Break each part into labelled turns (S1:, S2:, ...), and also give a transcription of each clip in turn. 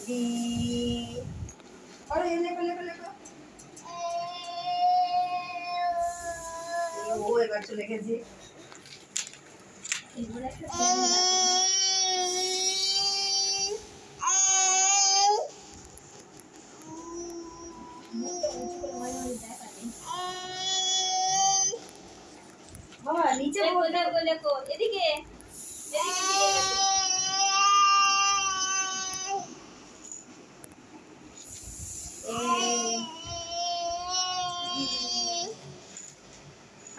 S1: और ये लेको लेको लेको वो एक बार चले गए जी বাবা নিচে
S2: লেকো লেকো এদিকে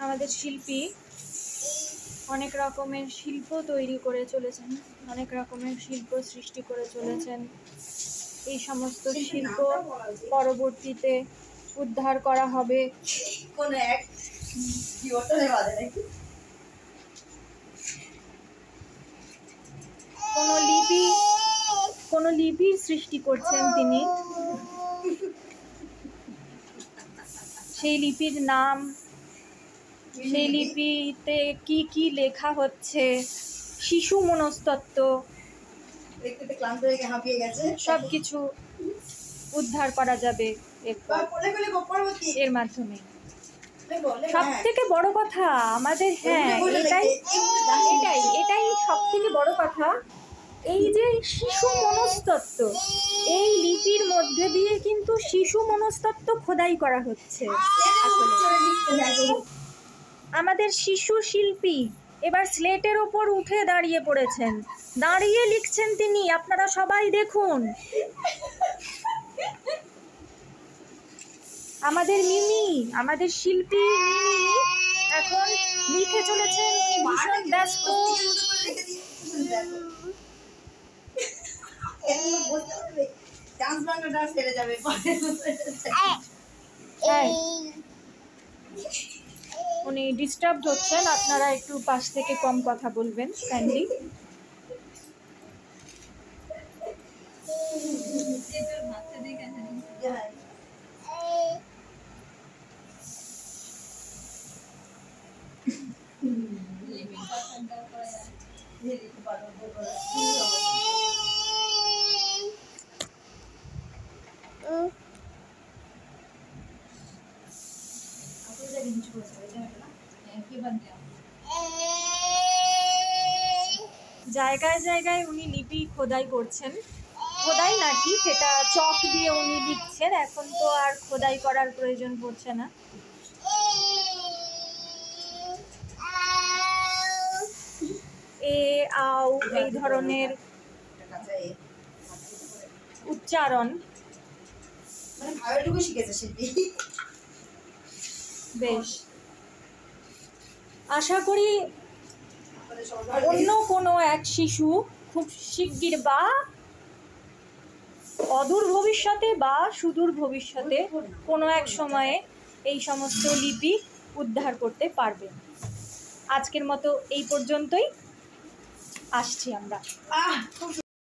S2: আমাদের শিল্পী অনেক রকমের শিল্প তৈরি করে চলেছেন, অনেক রকমের শিল্প সৃষ্টি করে চলেছেন। এই সমস্ত শিল্প পরবর্তীতে উদ্ধার করা হবে।
S1: কোন এক কিওটনে বাজে নাকি
S2: কোন লিপির সৃষ্টি করছেন তিনি। সেই লিপির নাম, সেই লিপিতে কি কি লেখা হচ্ছে, শিশু মনস্তত্ত্ব,
S1: দেখতে ক্লান্ত হয়ে হাঁপিয়ে গেছে,
S2: সবকিছু উদ্ধার করা যাবে এর মাধ্যমে। সব থেকে বড় কথা আমাদের, এটাই সব থেকে বড় কথা, এই যে শিশু মনস্তত্ত্ব, এই লিপির মধ্যে দিয়ে কিন্তু শিশু মনস্তত্ত্ব খোদাই করা হচ্ছে। আমাদের শিশু শিল্পী এবার স্লেটের ওপর উঠে দাঁড়িয়ে পড়েছেন, দাঁড়িয়ে লিখছেন তিনি। আপনারা সবাই দেখুন, আমাদের মিমি, আমাদের শিল্পী মিমি এখন লিখে চলেছেন। ভীষণ ব্যস্ত। উনি ডিস্টার্ব হচ্ছেন, আপনারা একটু পাশ থেকে কম কথা বলবেন কাইন্ডলি। জায়গায় জায়গায় উনি লিপি খোদাই করছেন। খোদাই না ঠিক, এটা চক দিয়ে উনি লিখছেন। এখন তো আর খোদাই করার প্রয়োজন পড়ছে না। আও এই ধরনের উচ্চারণ বেশ। আশা করি অন্য কোনো এক শিশু খুব শিগগির বা অদূর ভবিষ্যতে বা সুদূর ভবিষ্যতে কোনো এক সময়ে এই সমস্ত লিপি উদ্ধার করতে পারবে। আজকের মতো এই পর্যন্তই, আসছি আমরা।